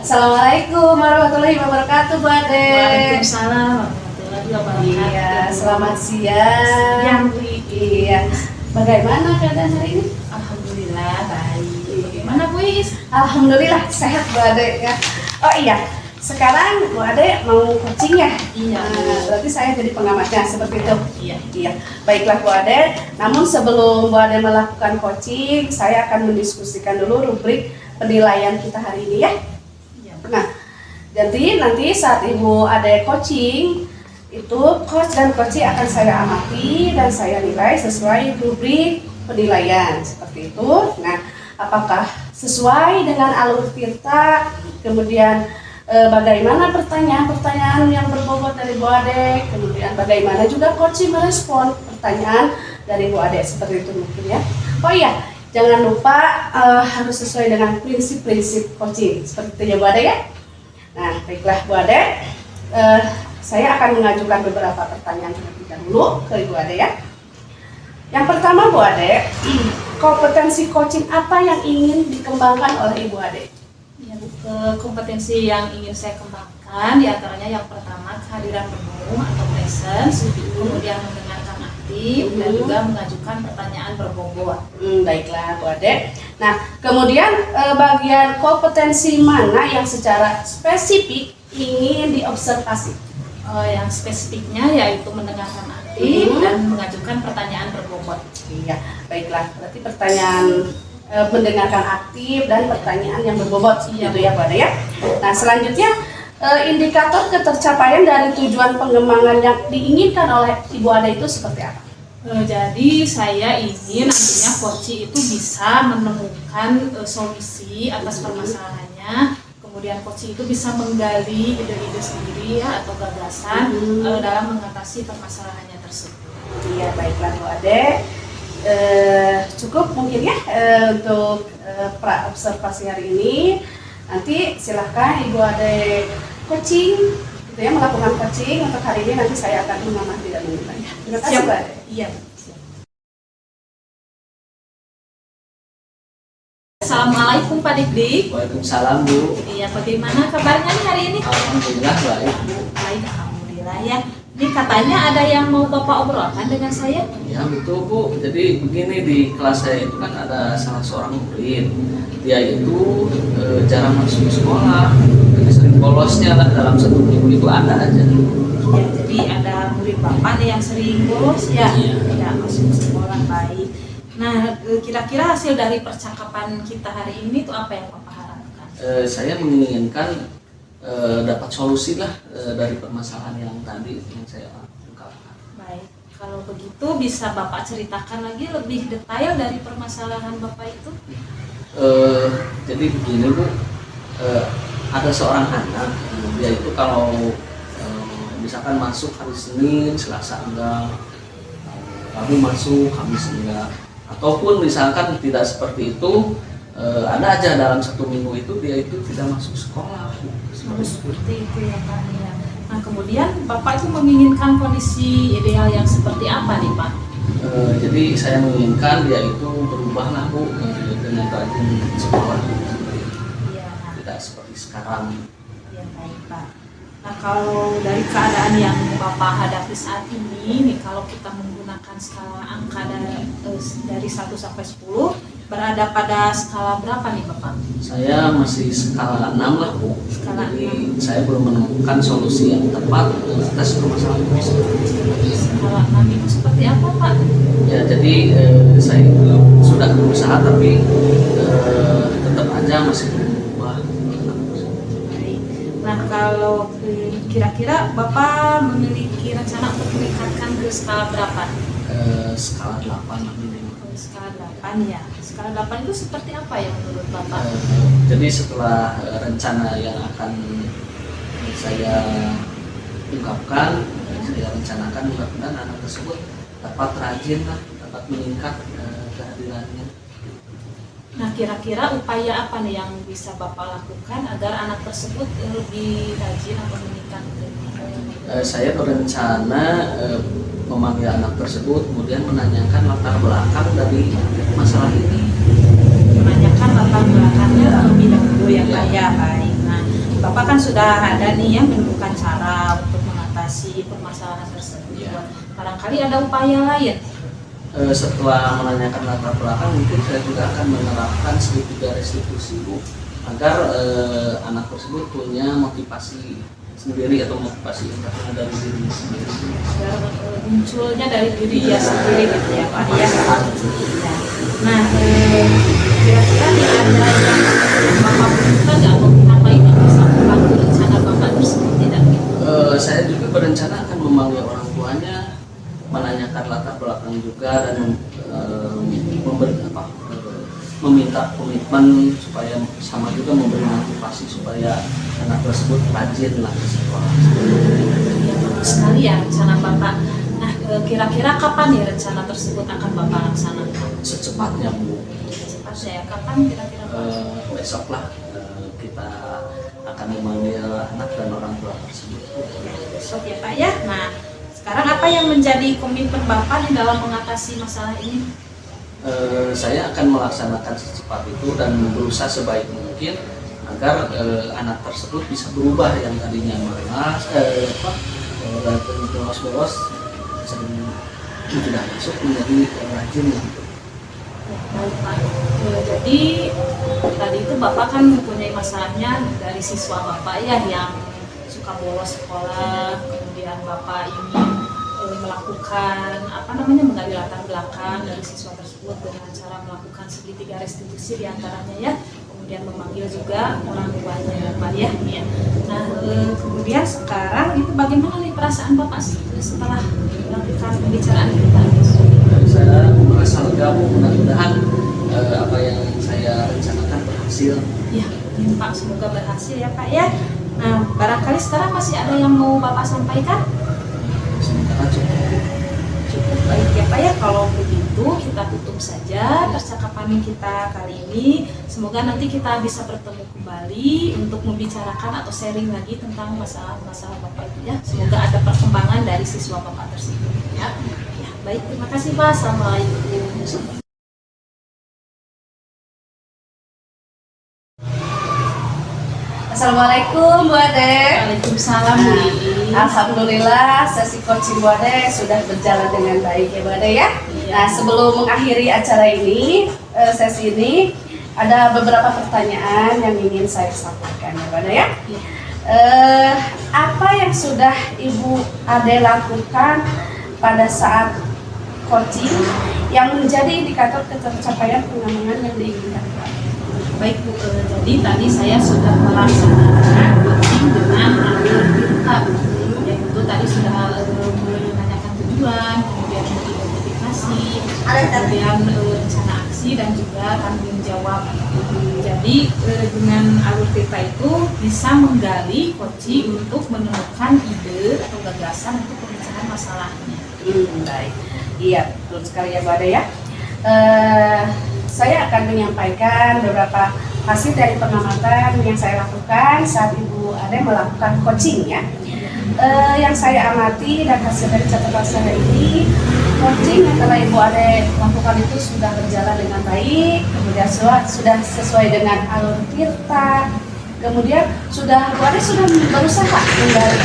Assalamualaikum warahmatullahi wabarakatuh, Bu Ade. Waalaikumsalam warahmatullahi wabarakatuh. Iya, selamat siang. Siang, Bu. Iya. Bagaimana keadaan hari ini? Alhamdulillah baik. Bagaimana Bu Is? Alhamdulillah sehat, Bu Ade ya. Oh iya, sekarang Bu Ade mau coaching ya? Iya. Berarti saya jadi pengamatnya seperti itu. Iya. Iya. Baiklah Bu Ade. Namun sebelum Bu Ade melakukan coaching, saya akan mendiskusikan dulu rubrik penilaian kita hari ini ya. Nah, jadi nanti saat Ibu ada coaching, itu coach dan coachee akan saya amati dan saya nilai sesuai rubrik penilaian seperti itu. Nah, apakah sesuai dengan alur tirta, kemudian bagaimana pertanyaan-pertanyaan yang berbobot dari Bu Ade, kemudian bagaimana juga coachee merespon pertanyaan dari Bu Ade seperti itu mungkin ya. Oh iya, jangan lupa harus sesuai dengan prinsip-prinsip coaching seperti itu ya Bu Ade ya. Nah, baiklah Bu Ade, saya akan mengajukan beberapa pertanyaan terlebih dahulu ke Ibu Ade ya. Yang pertama Bu Ade, kompetensi coaching apa yang ingin dikembangkan oleh Ibu Ade? Ya, kompetensi yang ingin saya kembangkan diantaranya yang pertama kehadiran penuh atau presence, kemudian mendengarkan aktif dan juga mengajukan pertanyaan berbobot. Baiklah Bu Ade. Nah, kemudian bagian kompetensi mana yang secara spesifik ingin diobservasi? Yang spesifiknya yaitu mendengarkan aktif dan mengajukan pertanyaan berbobot. Iya, baiklah. Berarti pertanyaan mendengarkan aktif dan pertanyaan yang berbobot gitu ya Bu Ade ya. Nah, selanjutnya indikator ketercapaian dari tujuan pengembangan yang diinginkan oleh Ibu Ade itu seperti apa? Jadi saya ingin nantinya coaching itu bisa menemukan solusi atas permasalahannya, kemudian coaching itu bisa menggali ide-ide sendiri ya, atau gagasan dalam mengatasi permasalahannya tersebut. Iya, baiklah Bu Ade. Cukup mungkin ya untuk pra observasi hari ini. Nanti silahkan Ibu Ade coaching gitu ya, melakukan coaching untuk hari ini. Nanti saya akan mengamati dan menilai. Terima kasih Bu Ade. Iya. Assalamualaikum Pak Dik-Dik. Waalaikumsalam Bu. Iya, bagaimana kabarnya nih hari ini? Alhamdulillah baik. Baik, alhamdulillah ya. Ini katanya ada yang mau Bapak obrolkan dengan saya? Ya betul Bu. Jadi begini, di kelas saya itu kan ada salah seorang murid. Dia itu jarang masuk sekolah. Jadi sering bolosnya lah, dalam satu minggu itu ada aja. Ya, jadi ada murid Bapak nih yang sering bolos ya? Iya. Tidak masuk sekolah, baik. Nah, kira-kira hasil dari percakapan kita hari ini tuh apa yang Bapak harapkan? Saya menginginkan dapat solusi lah dari permasalahan yang tadi yang saya ungkapkan. Baik, kalau begitu bisa Bapak ceritakan lagi lebih detail dari permasalahan Bapak itu? Jadi begini Bu, ada seorang anak, dia itu kalau misalkan masuk hari Senin, Selasa enggak, Rabu masuk, Kamis enggak, ataupun misalkan tidak seperti itu, ada aja dalam satu minggu itu dia itu tidak masuk sekolah. Seperti itu ya Pak. Ya. Nah, kemudian Bapak itu menginginkan kondisi ideal yang seperti apa nih Pak? Jadi saya menginginkan dia itu berubah lah Bu, dengan rajin sekolah, Iya. tidak seperti sekarang. Ya, baik Pak. Nah, kalau dari keadaan yang Bapak hadapi saat ini nih, kalau kita menggunakan skala angka dari 1 sampai 10, berada pada skala berapa nih Bapak? Saya masih skala 6 lah Bu. Skala Jadi saya belum menemukan solusi yang tepat atas permasalahan tersebut. Skala 6 itu seperti apa Pak? Ya, jadi saya sudah berusaha tapi tetap aja masih belum berubah. Baik. Nah, kalau kira-kira Bapak memiliki rencana untuk meningkatkan ke skala berapa? Skala 8 lah minimal. Skala 8 ya. Skala 8 itu seperti apa ya menurut Bapak? Jadi setelah rencana yang akan saya ungkapkan, saya rencanakan mudah-mudahan anak tersebut dapat rajin lah, dapat meningkat kehadirannya. Nah, kira-kira upaya apa nih yang bisa Bapak lakukan agar anak tersebut lebih rajin atau meningkat? Saya berencana memanggil anak tersebut, kemudian menanyakan latar belakang dari masalah ini. Menanyakan latar belakangnya terlebih dahulu ya Pak ya. Baik. Nah, Bapak kan sudah ada nih yang menemukan cara untuk mengatasi permasalahan tersebut. Iya. Barangkali ada upaya lain. Setelah menanyakan latar belakang, mungkin saya juga akan menerapkan segitiga restitusi, Bu, agar anak tersebut punya motivasi sendiri atau motivasi internal dari dirinya sendiri. Biar munculnya dari diri dia sendiri gitu ya Pak ya. Nah, kira-kira nih ada yang Bapak butuhkan nggak atau pihak lain yang bisa membantu rencana Bapak tersebut tidak? Saya juga berencana akan memanggil orang tuanya, menanyakan latar belakang juga, dan meminta komitmen supaya sama juga memberi motivasi supaya anak tersebut rajin lah ke sekolah. Ya, bagus sekali ya rencana Bapak. Nah, kira-kira kapan nih rencana tersebut akan Bapak laksanakan? Secepatnya, Bu. Cepatnya ya, kapan kira-kira Pak? Besok lah kita akan memanggil anak dan orang tua tersebut. Besok ya Pak ya. Nah, sekarang apa yang menjadi komitmen Bapak di dalam mengatasi masalah ini? Saya akan melaksanakan secepat itu dan berusaha sebaik mungkin agar anak tersebut bisa berubah yang tadinya malas, bolos-bolos, sering tidak masuk menjadi rajin. Baik Pak. Jadi tadi itu Bapak kan mempunyai masalahnya dari siswa Bapak ya yang suka bolos sekolah, kemudian Bapak ingin melakukan menggali latar belakang dari siswa tersebut dengan cara melakukan segitiga restitusi diantaranya ya, kemudian memanggil juga orang tuanya ya Pak ya. Nah, kemudian sekarang itu bagaimana nih perasaan Bapak setelah melakukan pembicaraan kita? Saya merasa lega, mudah-mudahan apa yang saya rencanakan berhasil. Ya, Pak, semoga berhasil ya Pak ya. Nah, barangkali sekarang masih ada yang mau Bapak sampaikan? Sementara Cukup baik ya Pak ya. Kalau begitu kita tutup saja percakapan kita kali ini. Semoga nanti kita bisa bertemu kembali untuk membicarakan atau sharing lagi tentang masalah-masalah Bapak itu ya. Semoga ada perkembangan dari siswa Bapak tersebut ya. Ya, baik, terima kasih Pak. Assalamualaikum. Assalamualaikum Bu Ade. Waalaikumsalam Bu Iis. Alhamdulillah sesi coaching Bu Ade sudah berjalan dengan baik ya Bu Ade ya. Iya. Nah, sebelum mengakhiri acara ini, sesi ini ada beberapa pertanyaan yang ingin saya sampaikan ya Bu Ade ya. Iya. Apa yang sudah Ibu Ade lakukan pada saat coaching yang menjadi indikator ketercapaian pengembangan yang diinginkan Bu Ade? Baik Bu, jadi tadi saya sudah melaksanakan coaching dengan alur kita, yaitu tadi sudah menanyakan tujuan, kemudian mengidentifikasi, kemudian rencana aksi dan juga tanggung jawab. Jadi dengan alur kita itu bisa menggali coaching untuk menemukan ide atau gagasan untuk pemecahan masalahnya. Baik, iya betul sekali ya Bu Ade ya. Saya akan menyampaikan beberapa hasil dari pengamatan yang saya lakukan saat Ibu Ade melakukan coaching ya. Yang saya amati dan hasil dari catatan saya ini, coaching yang telah Ibu Ade lakukan itu sudah berjalan dengan baik, kemudian sudah sesuai dengan alur tirta, kemudian Ibu Ade sudah berusaha menggali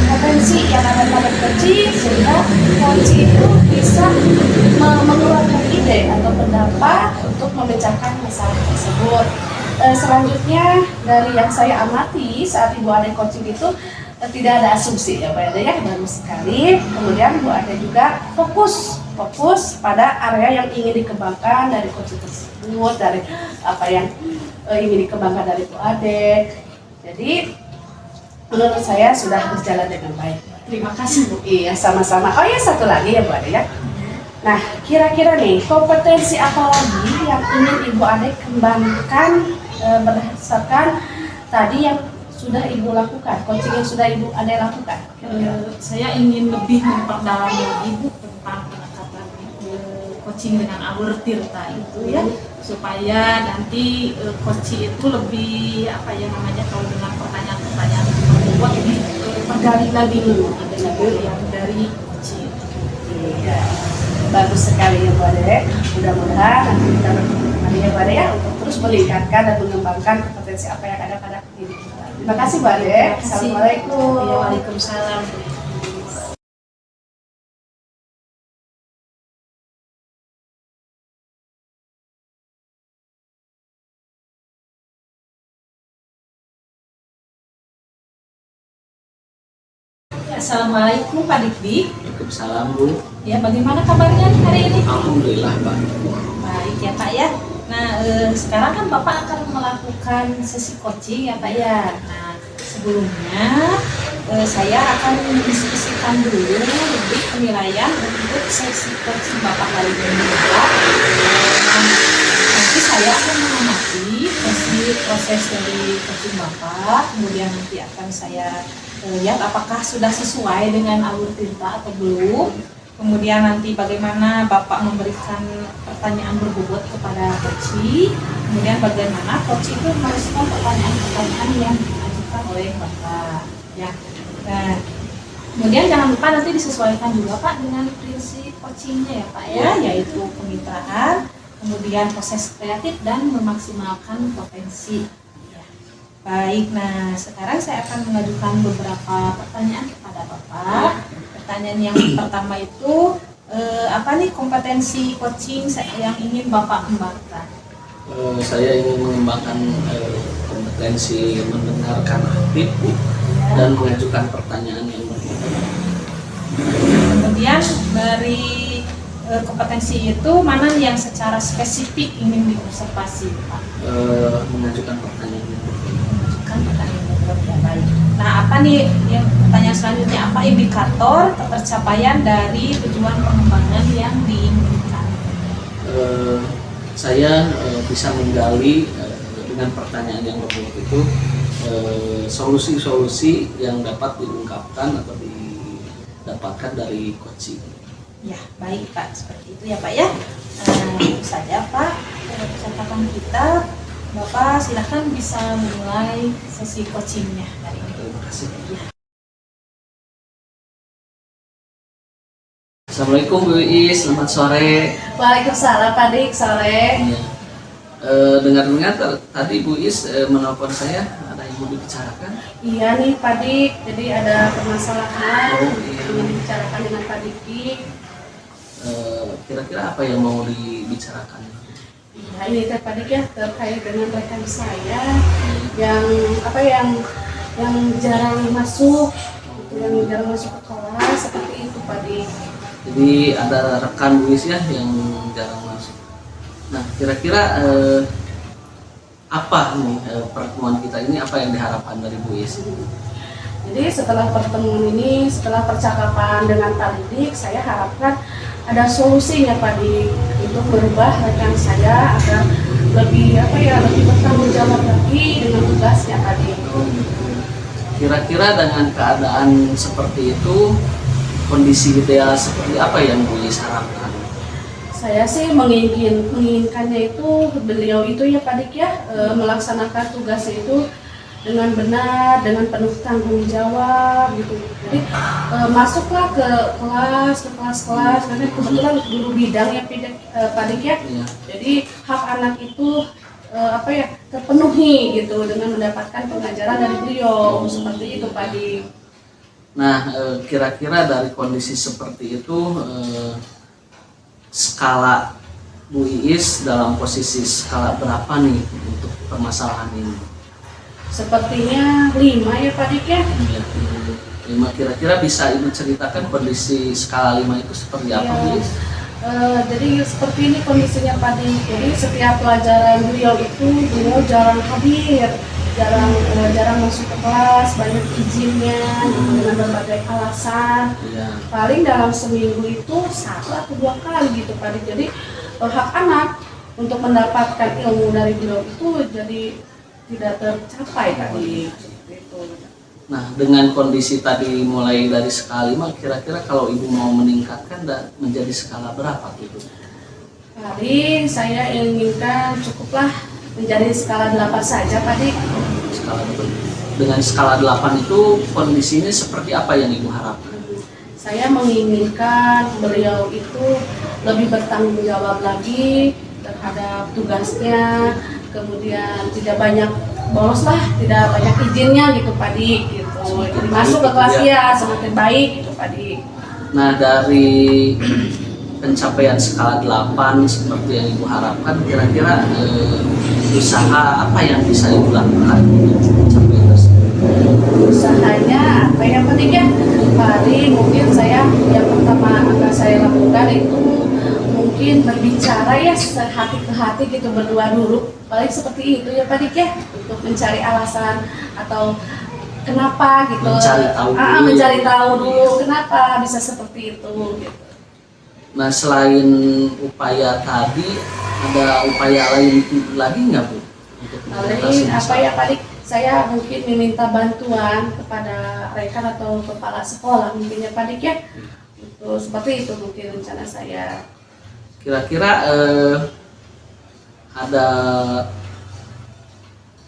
potensi yang ada pada coaching sehingga coaching itu bisa mengeluarkan ide atau pendapat untuk memecahkan masalah tersebut. Selanjutnya dari yang saya amati saat Ibu Ade coaching itu tidak ada asumsi ya Pak Ade ya, baru sekali. Kemudian Ibu Ade juga fokus pada area yang ingin dikembangkan dari coaching tersebut, dari apa yang ingin dikembangkan dari Ibu Ade. Jadi menurut saya sudah berjalan dengan baik. Terima kasih Bu. Iya, sama-sama. Oh ya, satu lagi ya Bu Ade ya. Nah, kira-kira nih kompetensi apa lagi yang ingin Ibu Ade kembangkan berdasarkan tadi yang sudah Ibu lakukan, coaching yang sudah Ibu Ade lakukan? Saya ingin lebih memperdalam lagi Bu tentang pendekatan coaching dengan alur tirta itu ya, supaya nanti coaching itu lebih kalau dengan pertanyaan-pertanyaan membuat lebih tergali lagi adanya yang dari coaching. Iya, bagus sekali ya Bu Ade. Mudah-mudahan nanti kita bertemu kembali ya Bu Ade ya untuk terus meningkatkan dan mengembangkan kompetensi kompetensi apa yang ada pada diri kita. Terima kasih Bu Ade. Assalamualaikum. Ya, waalaikumsalam. Assalamualaikum Pak Dikdik. Waalaikumsalam Bu. Ya, bagaimana kabarnya hari ini? Alhamdulillah Pak. Baik ya Pak ya. Nah, sekarang kan Bapak akan melakukan sesi coaching ya Pak ya. Nah, sebelumnya saya akan mendiskusikan dulu rubrik penilaian untuk sesi coaching Bapak kali ini Pak. Nah, nanti saya akan mengamati proses dari coaching Bapak, kemudian nanti akan saya lihat apakah sudah sesuai dengan alur tinta atau belum. Kemudian nanti bagaimana Bapak memberikan pertanyaan berbobot kepada coach, kemudian bagaimana coach itu merespon pertanyaan-pertanyaan yang diajukan oleh Bapak. Ya. Nah, kemudian jangan lupa nanti disesuaikan juga Pak dengan prinsip coachingnya ya Pak ya, yaitu kemitraan, kemudian proses kreatif dan memaksimalkan potensi. Ya. Baik, nah sekarang saya akan mengajukan beberapa pertanyaan kepada Bapak. Pertanyaan yang pertama itu apa nih kompetensi coaching yang ingin Bapak kembangkan? Saya ingin mengembangkan kompetensi mendengarkan aktif dan mengajukan pertanyaan yang berbeda. Kemudian dari kompetensi itu mana yang secara spesifik ingin diobservasi Pak? Mengajukan pertanyaan yang berbeda. Mengajukan pertanyaan yang berbeda. Baik. Nah, apa nih yang pertanyaan selanjutnya, apa indikator ketercapaian dari tujuan pengembangan yang diinginkan? Saya bisa menggali dengan pertanyaan yang berbobot itu solusi-solusi yang dapat diungkapkan atau didapatkan dari coaching. Ya, baik Pak, seperti itu ya Pak ya. Itu saja Pak percakapan kita. Bapak silahkan bisa memulai sesi coachingnya hari ini. Terima kasih. Assalamualaikum Bu Iis, selamat sore. Waalaikumsalam Pak Dik, sore. Ya. Dengar-dengar tadi Bu Iis menelpon saya, ada yang mau dibicarakan? Iya nih Pak Dik, jadi ada permasalahan Oh, iya. ingin dibicarakan dengan Pak Dik. Kira-kira apa yang mau dibicarakan? Iya ini Teh Pak Dik ya, terkait dengan rekan saya yang jarang masuk, yang jarang masuk ke kelas seperti itu Pak Dik. Jadi ada rekan Bu Iis ya yang jarang masuk. Nah, kira-kira apa nih pertemuan kita ini, apa yang diharapkan dari Bu Iis? Jadi setelah pertemuan ini, setelah percakapan dengan Pak Didik, saya harapkan ada solusinya Pak Dik untuk merubah rekan saya agar lebih bertanggung jawab lagi dengan tugasnya Pak Dik. Kira-kira dengan keadaan seperti itu, kondisi ideal seperti apa yang Bu Iis harapkan? Saya sih menginginkannya itu beliau itu ya Pak Dik ya melaksanakan tugasnya itu dengan benar, dengan penuh tanggung jawab gitu. Jadi masuklah ke kelas-kelas karena kebetulan guru bidang ya Pak Dik ya. Iya. Jadi hak anak itu terpenuhi gitu dengan mendapatkan pengajaran dari beliau seperti itu Pak Dik. Nah, kira-kira dari kondisi seperti itu, skala Bu Iis dalam posisi skala berapa nih untuk permasalahan ini? Sepertinya 5 ya Pak Dik ya. 5, kira-kira bisa Ibu ceritakan kondisi skala 5 itu seperti apa Bu Iis? Jadi seperti ini kondisinya Pak Dik. Jadi setiap pelajaran beliau jarang hadir, jarang masuk ke kelas, banyak izinnya dengan berbagai alasan. Iya. Paling dalam seminggu itu 1 atau 2 kali gitu Pak Dik. Jadi hak anak untuk mendapatkan ilmu dari beliau itu jadi tidak tercapai Pak Dik. Gitu. Nah, dengan kondisi tadi mulai dari skala 5, kira-kira kalau Ibu mau meningkatkan menjadi skala berapa gitu? Paling saya inginkan cukuplah menjadi skala 8 saja Pak Dik. Skala dengan skala 8 itu kondisinya seperti apa yang Ibu harapkan? Saya menginginkan beliau itu lebih bertanggung jawab lagi terhadap tugasnya, kemudian tidak banyak bolos lah, tidak banyak izinnya gitu Pak Dik gitu. Jadi masuk ke kelas ya semakin baik gitu Pak Dik. Nah, dari pencapaian skala 8 seperti yang Ibu harapkan, kira-kira usaha apa yang bisa Ibu lakukan untuk mencapai tersebut? Usahanya apa ya Pak Dik ya? Paling mungkin saya yang pertama akan saya lakukan itu mungkin berbicara ya hati ke hati gitu, berdua dulu. Paling seperti itu ya Pak Dik ya, untuk mencari alasan atau kenapa gitu. Mencari tahu dulu kenapa bisa seperti itu gitu. Nah, selain upaya tadi, ada upaya lain lagi nggak Bu? Untuk mengatasi Paling apa masalah? ya Pak Dik, saya mungkin meminta bantuan kepada rekan atau kepala sekolah mungkin ya Pak Dik ya. Untuk seperti itu mungkin rencana saya. Kira-kira ada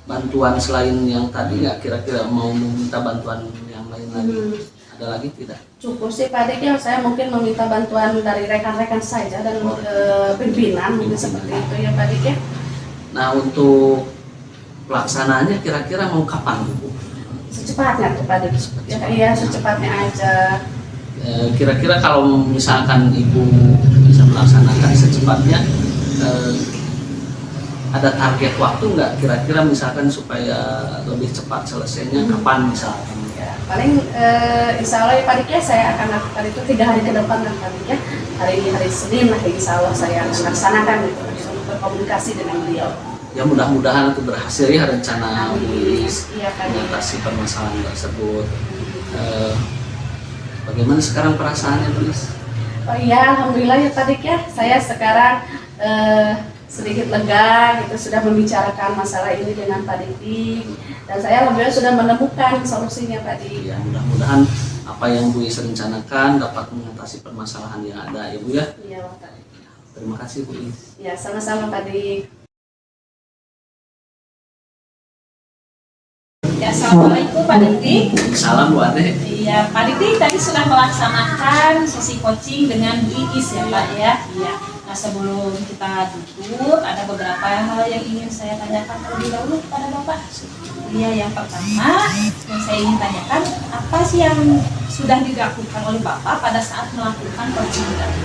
bantuan selain yang tadi nggak? Kira-kira mau meminta bantuan yang lain lagi? Ada lagi tidak? Cukup sih Pak Dik ya, saya mungkin meminta bantuan dari rekan-rekan saja dan pimpinan mungkin seperti itu ya Pak Dik ya. Nah, untuk pelaksanaannya kira-kira mau kapan Bu? Secepatnya tuh Pak Dik. Ya, iya secepatnya aja. Kira-kira kalau misalkan Ibu bisa melaksanakan secepatnya, ada target waktu nggak kira-kira misalkan supaya lebih cepat selesainya kapan misalkan? Ya, paling insya Allah ya Pak Dik ya, saya akan lakukan itu 3 hari ke depan kan Pak Dik ya. Hari ini hari Senin lah insya Allah saya akan laksanakan gitu, langsung berkomunikasi dengan beliau. Ya, mudah-mudahan itu berhasil ya rencana Buis Iya Pak Dik. mengatasi permasalahan tersebut. Bagaimana sekarang perasaannya Buis? Oh iya, alhamdulillah ya Pak Dik ya. Saya sekarang sedikit lega gitu, sudah membicarakan masalah ini dengan Pak Dik, dan saya alhamdulillah sudah menemukan solusinya Pak Dik. Ya, mudah-mudahan apa yang Buis rencanakan dapat mengatasi permasalahan yang ada ya Bu ya. Iya Pak Dik. Terima kasih Buis. Ya sama-sama Pak Dik. Ya, assalamualaikum Pak Dik. Salam Bu Ade. Iya, Pak Dik tadi sudah melaksanakan sesi coaching dengan Bu Iis ya Pak ya. Iya. Nah, sebelum kita tutup, ada beberapa hal yang ingin saya tanyakan terlebih dahulu kepada Bapak. Iya, yang pertama yang saya ingin tanyakan, apa sih yang sudah dilakukan oleh Bapak pada saat melakukan coaching tadi?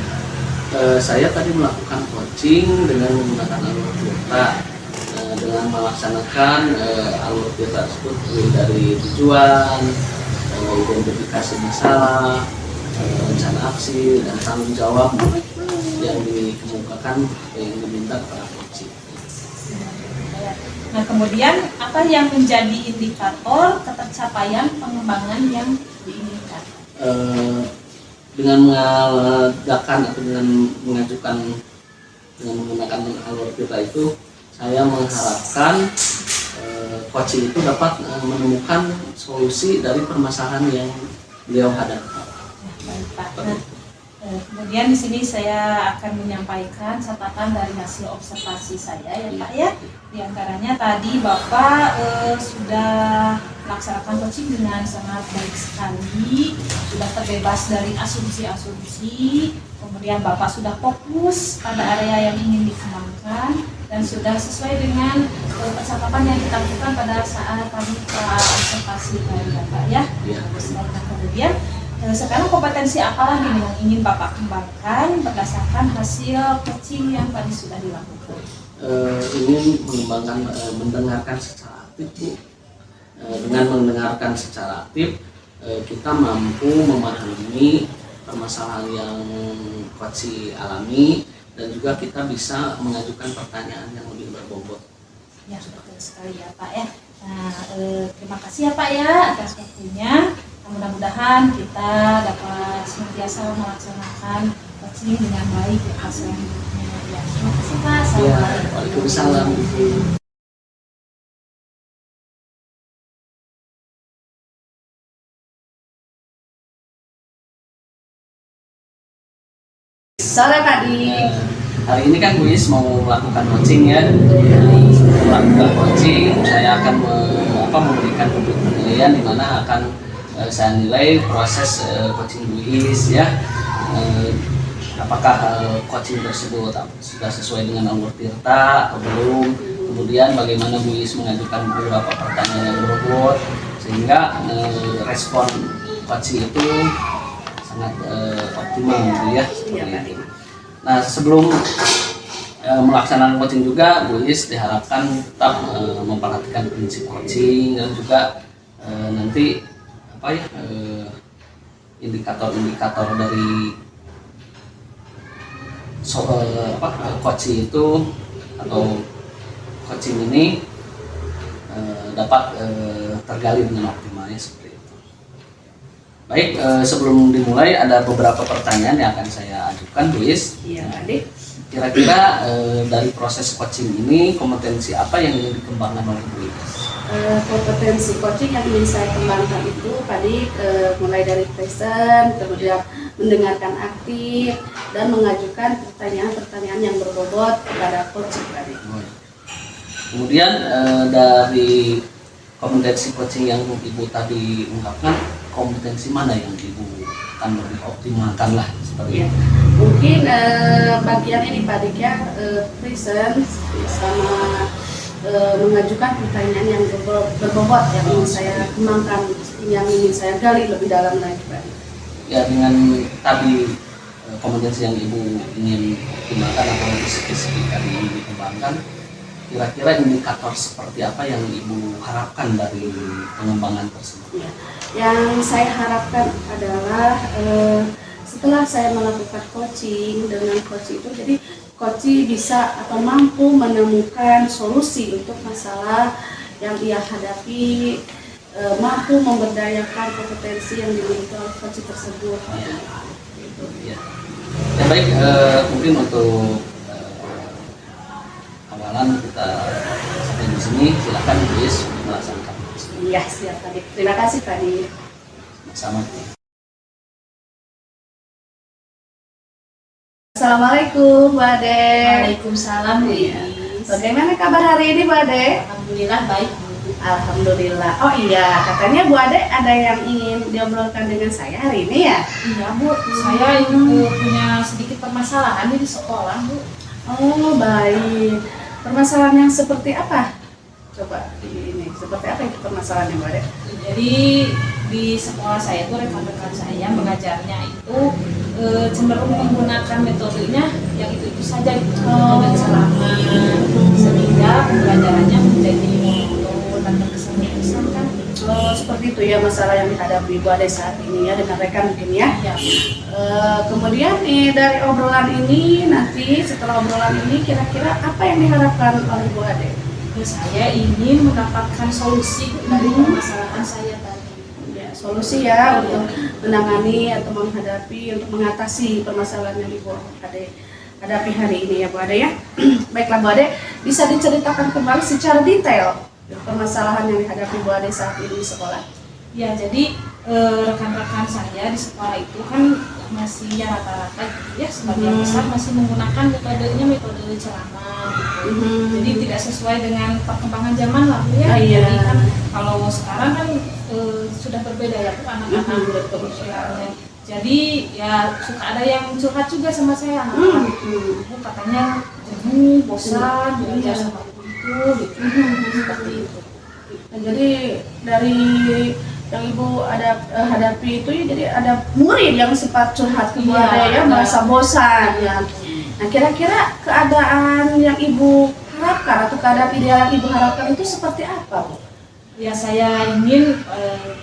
Saya tadi melakukan coaching dengan menggunakan alur tirta, dengan melaksanakan alur tirta tersebut dari tujuan, identifikasi masalah, rencana aksi, dan tanggung jawab yang dikemukakan yang diminta kepada coaching. Nah, kemudian apa yang menjadi indikator ketercapaian pengembangan yang diinginkan? Dengan mengadakan atau dengan mengajukan dengan menggunakan alur tirta itu, saya mengharapkan coaching itu dapat menemukan solusi dari permasalahan yang beliau hadapi. Baik Pak. Nah, kemudian di sini saya akan menyampaikan catatan dari hasil observasi saya ya Pak ya. Di antaranya tadi Bapak sudah melaksanakan coaching dengan sangat baik sekali, sudah terbebas dari asumsi-asumsi, kemudian Bapak sudah fokus pada area yang ingin dikembangkan, dan sudah sesuai dengan percakapan yang kita lakukan pada saat tadi observasi dari Bapak ya. Nah, kemudian sekarang kompetensi apa lagi nih yang ingin Bapak kembangkan berdasarkan hasil coaching yang tadi sudah dilakukan? Ingin mengembangkan mendengarkan secara aktif Bu. Dengan mendengarkan secara aktif, kita mampu memahami permasalahan yang coach alami, dan juga kita bisa mengajukan pertanyaan yang lebih berbobot. Ya, betul sekali ya Pak ya. Nah, terima kasih ya Pak ya atas waktunya. Mudah-mudahan kita dapat senantiasa melaksanakan coaching dengan baik ya Pak selanjutnya. Ya, terima kasih Pak. Assalamualaikum. Waalaikumsalam. Sore Pak Dik. Hari ini kan Buis mau melakukan coaching ya. Melakukan coaching, saya akan memberikan penilaian di mana akan saya nilai proses coaching Buis ya. Apakah coaching tersebut sudah sesuai dengan alur tirta atau belum, kemudian bagaimana Bu Is mengajukan beberapa pertanyaan yang berbobot, sehingga respon coaching itu sangat optimal gitu ya, seperti itu. Nah, sebelum melaksanakan coaching juga, Bu Is diharapkan tetap memperhatikan prinsip coaching dan juga nanti indikator-indikator dari coaching itu atau coaching ini dapat tergali dengan optimal, ya, seperti itu. Baik, sebelum dimulai ada beberapa pertanyaan yang akan saya ajukan, Bu Is. Iya, Adik. Kira-kira dari proses coaching ini kompetensi apa yang ingin dikembangkan oleh Bu Is? Kompetensi coaching yang ingin saya kembangkan itu tadi mulai dari present, kemudian mendengarkan aktif dan mengajukan pertanyaan-pertanyaan yang berbobot kepada coaching tadi. Kemudian dari kompetensi coaching yang Ibu tadi ungkapkan, kompetensi mana yang Ibu akan lebih optimalkan lah seperti itu? Mungkin bagian ini Pak Dik ya, present sama mengajukan pertanyaan yang berbobot yang ingin saya kembangkan, yang ingin saya gali lebih dalam lagi Pak Dik. Ya, dengan tadi kompetensi yang Ibu ingin optimalkan atau lebih spesifik tadi ingin dikembangkan, kira-kira indikator seperti apa yang Ibu harapkan dari pengembangan tersebut? Ya, yang saya harapkan adalah setelah saya melakukan coaching, dengan coaching itu jadi coaching bisa atau mampu menemukan solusi untuk masalah yang ia hadapi, mampu memberdayakan kompetensi yang dimiliki oleh coaching tersebut. Ya, ya baik, mungkin untuk awalan kita sampai di sini, silakan Bu Is melaksanakan. Iya, siap tadi. Terima kasih tadi. Sama. Assalamualaikum, Bu Ade. Waalaikumsalam, Bu Iya. Is. Bagaimana kabar hari ini, Bu Ade? Alhamdulillah baik, Bu. Alhamdulillah. Oh iya, katanya Bu Ade ada yang ingin diobrolkan dengan saya hari ini ya? Iya, Bu. Saya ini punya sedikit permasalahan di sekolah, Bu. Oh, baik. Permasalahan yang seperti apa? Coba ini, seperti apa itu permasalahannya, Bu Ade? Jadi di sekolah saya itu rekan-rekan saya mengajarnya itu cenderung menggunakan metodenya yang itu saja, metode ceramah, sehingga pembelajarannya menjadi monoton dan terkesan-kesan kan. Oh, seperti itu ya masalah yang dihadapi Bu Ade saat ini ya dengan rekan mungkin ya. Ya, Kemudian nih dari obrolan ini nanti setelah obrolan ini kira-kira apa yang diharapkan oleh Bu Ade? saya ingin mendapatkan solusi dari permasalahan saya tadi. Ya, solusi ya untuk menangani atau menghadapi, untuk mengatasi permasalahan yang Ibu Ade hadapi hari ini ya Bu Ade ya. Baiklah Bu Ade, bisa diceritakan kembali secara detail permasalahan yang dihadapi Bu Ade saat ini di sekolah? Ya, jadi rekan-rekan saya di sekolah itu kan masih ya rata-rata gitu ya, sebagian besar masih menggunakan metode ceramah gitu. Jadi tidak sesuai dengan perkembangan zaman lah Bu ya. Iya. Jadi kan kalau sekarang kan sudah berbeda ya Bu, anak-anak pemikirannya. Jadi ya suka ada yang curhat juga sama saya, anak-anak Bu katanya jenuh, bosan belajar sama Bu itu gitu. Seperti itu. Nah, jadi dari yang Ibu hadapi itu ya, jadi ada murid yang sempat curhat ke Bu Iya, Ade ya, ada. merasa bosan ya. Nah, kira-kira keadaan yang Ibu harapkan atau keadaan ideal yang Ibu harapkan itu seperti apa, Bu? Ya, saya ingin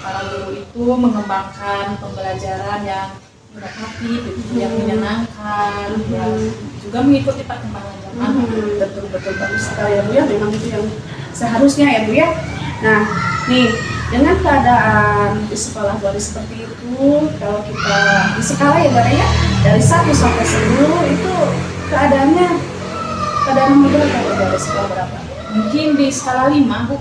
para guru itu mengembangkan pembelajaran yang inovatif, yang menyenangkan, yang juga mengikuti perkembangan zaman. Betul-betul bagus sekali ya Bu ya, memang itu yang seharusnya ya Bu ya. Nah, nih dengan keadaan di sekolah Bu Ade seperti itu, kalau kita di skala ya Bu Ade ya, dari 1 sampai 10 itu keadaan nomor berapa Bu Ade, skala berapa? Mungkin di skala 5, Bu.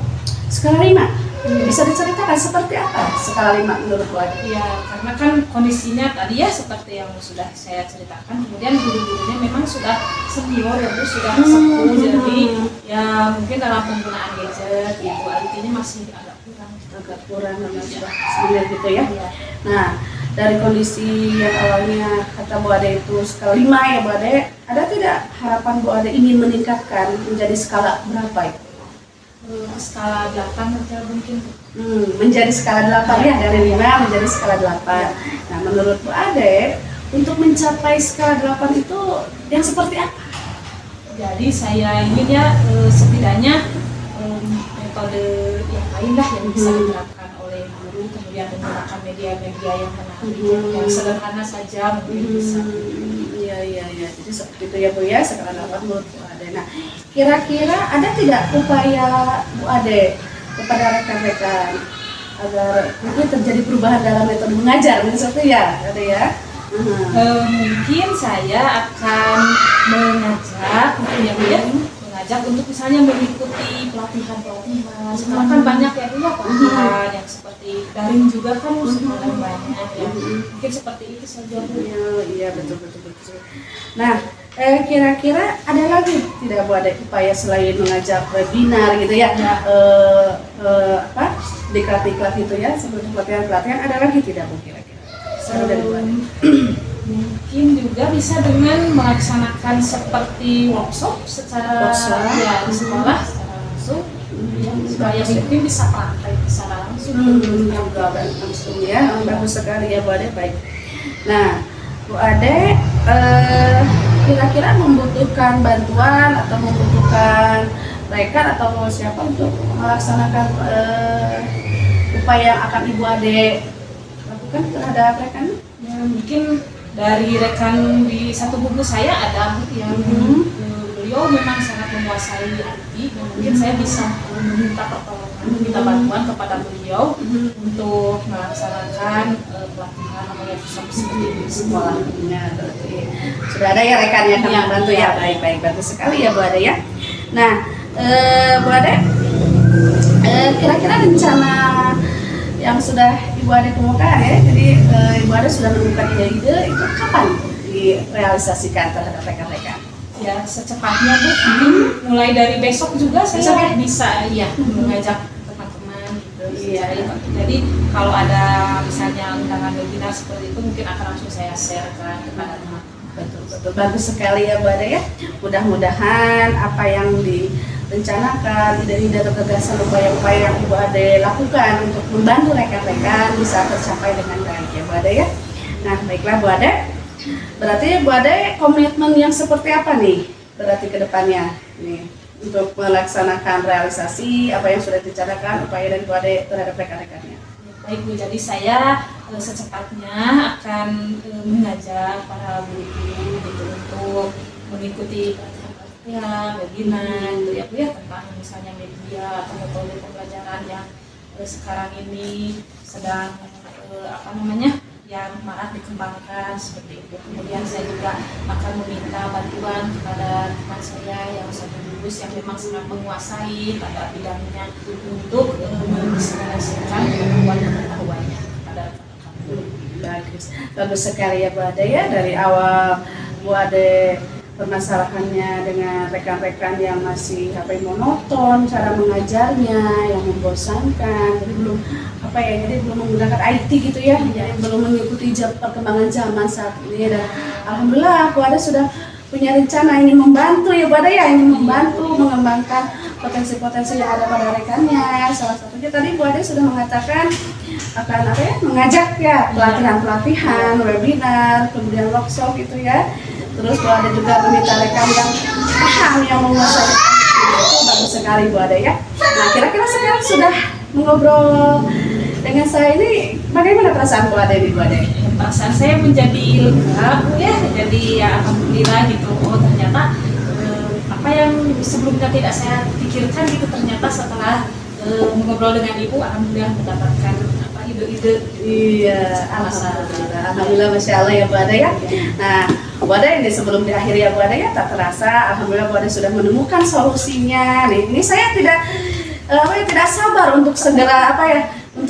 Skala 5? Bisa diceritakan seperti apa skala 5 menurut Bu Ade? Ya, karena kan kondisinya tadi ya seperti yang sudah saya ceritakan, kemudian guru-gurunya memang sudah senior ya Bu, sudah sepuh, jadi ya mungkin dalam penggunaan gadget ya Bu, artinya masih agak kurang. Agak kurang memang sudah senior gitu ya. Ya. Nah, dari kondisi yang awalnya kata Bu Ade itu skala 5 ya Bu Ade, ada tidak harapan Bu Ade ingin meningkatkan menjadi skala berapa itu? Skala 8 aja mungkin. Menjadi skala 8 ya, dari 5 menjadi skala 8. Nah, menurut Bu Ade, untuk mencapai skala 8 itu yang seperti apa? Jadi saya ingin ya setidaknya metode yang lain lah yang bisa diterapkan oleh guru, kemudian menggunakan media-media yang menarik, yang sederhana saja mungkin bisa. Iya. Jadi seperti itu ya Bu ya, skala 8 menurut Bu Ade. Nah, kira-kira ada tidak upaya Bu Ade kepada rekan-rekan agar mungkin terjadi perubahan dalam metode mengajar, seperti ya, ada ya? Mungkin saya akan mengajak untuk misalnya mengikuti pelatihan. Sekarang kan banyak ya pelatihan yang seperti daring juga kan sekarang banyak ya. Mungkin seperti itu saja. Iya betul. Nah, kira-kira ada lagi tidak Bu Ade upaya selain mengajak webinar gitu ya? Diklat itu ya, seperti pelatihan ada lagi tidak Bu kira-kira? Mungkin juga bisa dengan melaksanakan seperti workshop secara ya, di sekolah secara langsung, supaya mungkin bisa praktek secara langsung. Langsung ya, bagus sekali ya Bu Ade, baik. Nah, Bu Ade kira-kira membutuhkan bantuan atau membutuhkan rekan atau siapa untuk melaksanakan upaya yang akan Ibu Ade lakukan terhadap rekan? Ya, mungkin dari rekan di satu buku saya ada yang beliau memang sangat menguasai IT, dan mungkin saya bisa meminta pertolongan, meminta bantuan kepada beliau untuk melaksanakan pelatihan namanya seperti di sekolah. Ya, berarti sudah ada ya rekan yang akan membantu ya. Baik, bagus sekali ya Bu Ade ya. Nah, Bu Ade, kira-kira rencana yang sudah Ibu Ade temukan ya, jadi Ibu Ade sudah menemukan ide-ide itu kapan direalisasikan terhadap rekan-rekan? Ya, secepatnya Bu, mulai dari besok juga saya bisa ya mengajak teman-teman gitu. Iya. Jadi kalau ada misalnya undangan webinar seperti itu mungkin akan langsung saya sharekan kepada teman. Betul, bagus sekali ya Bu Ade ya. Mudah-mudahan apa yang direncanakan, ide-ide atau gagasan upaya-upaya yang Ibu Ade lakukan untuk membantu rekan-rekan bisa tercapai dengan baik ya Bu Ade ya. Nah, baiklah Bu Ade. Berarti Bu Ade komitmen yang seperti apa nih? Berarti ke depannya nih untuk melaksanakan realisasi apa yang sudah dibicarakan upaya dari Bu Ade terhadap rekan-rekannya. Baik Bu, jadi saya secepatnya akan mengajak para guru gitu untuk mengikuti pelatihan, webinar gitu ya Bu ya, tentang misalnya media atau metode pembelajaran yang sekarang ini sedang yang marak dikembangkan seperti itu. Kemudian saya juga akan meminta bantuan kepada teman saya yang satu lulus yang memang sangat menguasai pada bidangnya untuk mendiskriminasikan pengetahuannya pada Bagus sekali ya Bu Ade ya. Dari awal Bu Ade permasalahannya dengan rekan-rekan yang masih monoton cara mengajarnya, yang membosankan, jadi belum menggunakan IT gitu ya, jadi belum mengikuti perkembangan zaman saat ini. Dan alhamdulillah Bu Ade sudah punya rencana ingin membantu ya Bu Ade ya, ingin membantu mengembangkan potensi-potensi yang ada pada rekannya. Salah satunya tadi Bu Ade sudah mengatakan akan mengajak ya pelatihan, webinar, kemudian workshop gitu ya. Terus Bu Ade juga meminta rekan yang paham, yang menguasai itu. Bagus sekali Bu Ade ya. Nah, kira-kira sekarang sudah mengobrol dengan saya ini, bagaimana perasaan Bu Ade nih Bu Ade? Perasaan saya menjadi lega ya, jadi ya alhamdulillah gitu. Oh ternyata apa yang sebelumnya tidak saya pikirkan gitu, ternyata setelah mengobrol dengan Ibu, alhamdulillah mendapatkan ide-ide. Iya, alhamdulillah, masya Allah ya Bu Ade ya. Nah, Bu Ade ini sebelum diakhiri ya Bu Ade ya, tak terasa alhamdulillah Bu Ade sudah menemukan solusinya. Nih, ini saya tidak sabar untuk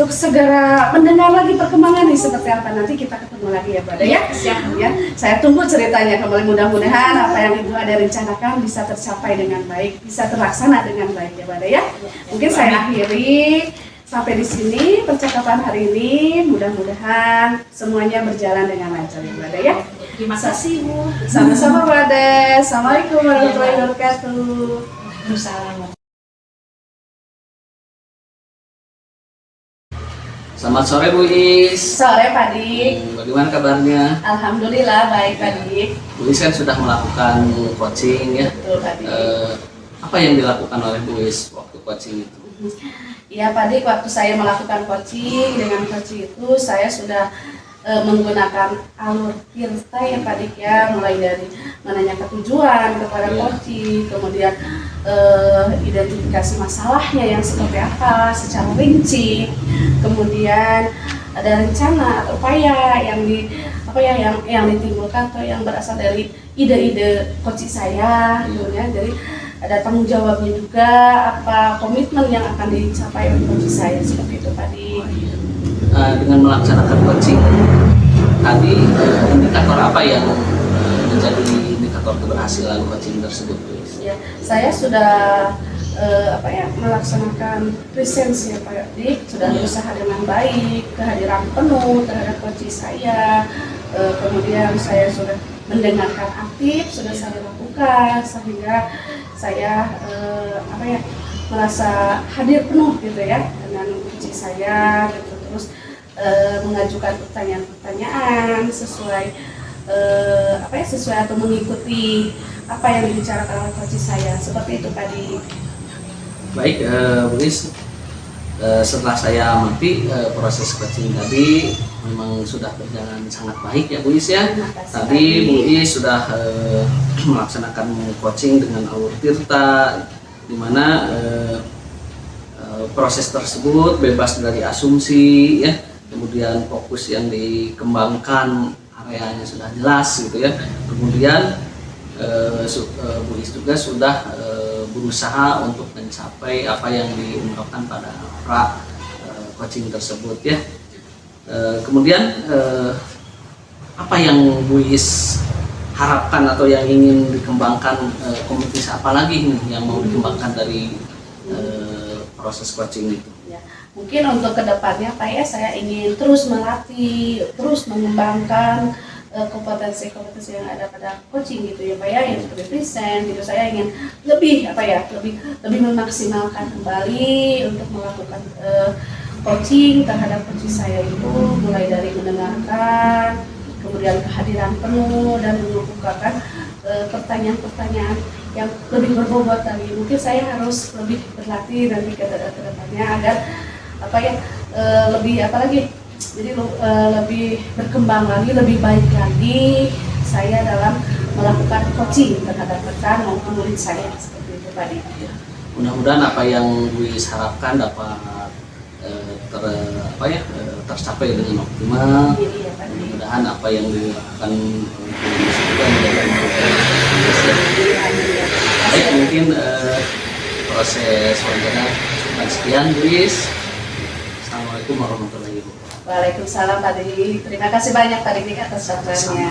segera mendengar lagi perkembangan nih seperti apa. Nanti kita ketemu lagi ya Bu Ade ya. Siap. Ya, saya tunggu ceritanya kembali. Mudah-mudahan apa yang Ibu Ade rencanakan bisa tercapai dengan baik, bisa terlaksana dengan baik ya Bu Ade ya. Mungkin saya akhiri sampai di sini percakapan hari ini. Mudah-mudahan semuanya berjalan dengan lancar ya Bu Ade ya. Terima kasih Bu. Sama-sama Bu Ade. Assalamualaikum warahmatullahi wabarakatuh. Waalaikumsalam. Selamat sore Bu Is. Sore Pak Dik. Bagaimana kabarnya? Alhamdulillah baik Pak Dik. Bu Is kan sudah melakukan coaching ya. Betul Pak Dik. Apa yang dilakukan oleh Bu Is waktu coaching itu? Iya Pak Dik, waktu saya melakukan coaching, dengan coaching itu saya sudah menggunakan alur tirta ya Pak Dik ya, mulai dari menanyakan tujuan kepada coaching, kemudian identifikasi masalahnya yang seperti apa secara rinci, kemudian ada rencana atau upaya yang yang ditimbulkan atau yang berasal dari ide-ide coaching saya, kemudian dari ada tanggung jawabnya juga, apa komitmen yang akan dicapai oleh coaching saya, seperti itu Pak Dik. Dengan melaksanakan coaching tadi, indikator apa yang menjadi indikator keberhasilan coaching tersebut? Ya, saya sudah melaksanakan presensi ya Pak Dik, sudah berusaha dengan baik, kehadiran penuh terhadap coaching saya, kemudian saya sudah mendengarkan aktif, sudah saya lakukan sehingga saya merasa hadir penuh gitu ya dengan coaching saya gitu. Terus mengajukan pertanyaan-pertanyaan sesuai sesuai atau mengikuti apa yang dibicarakan oleh coach saya, seperti itu tadi. Baik, Bu Is, setelah saya amati proses coaching tadi memang sudah berjalan sangat baik ya Bu Is ya. Tadi Bu Is sudah melaksanakan coaching dengan alur tirta, di mana proses tersebut bebas dari asumsi ya, kemudian fokus yang dikembangkan areanya sudah jelas gitu ya, kemudian Bu Is juga sudah berusaha untuk mencapai apa yang diungkapkan pada pra coaching tersebut ya. Kemudian apa yang Bu Is harapkan atau yang ingin dikembangkan, komunitas apa lagi nih yang mau dikembangkan dari proses coaching itu? Ya, mungkin untuk kedepannya Pak ya, saya ingin terus melatih, terus mengembangkan kompetensi-kompetensi yang ada pada coaching gitu ya Pak ya, yang seperti present gitu. Saya ingin lebih lebih memaksimalkan kembali untuk melakukan coaching terhadap coaching saya itu, mulai dari mendengarkan, kemudian kehadiran penuh, dan mengemukakan pertanyaan-pertanyaan yang lebih berbobot lagi. Mungkin saya harus lebih berlatih nanti ke depannya agar lebih berkembang lagi, lebih baik lagi saya dalam melakukan coaching terhadap rekan maupun murid saya, seperti itu tadi. Mudah-mudahan apa yang Bu Is harapkan dapat tercapai dengan optimal. Mudah-mudahan apa yang dilakukan Bu Is juga menjadi baik. Mungkin proses wawancara cukup sekian Bu Is. Assalamualaikum warahmatullahi wabarakatuh. Waalaikumsalam Pak Dik. Terima kasih banyak Pak Dik atas sarannya.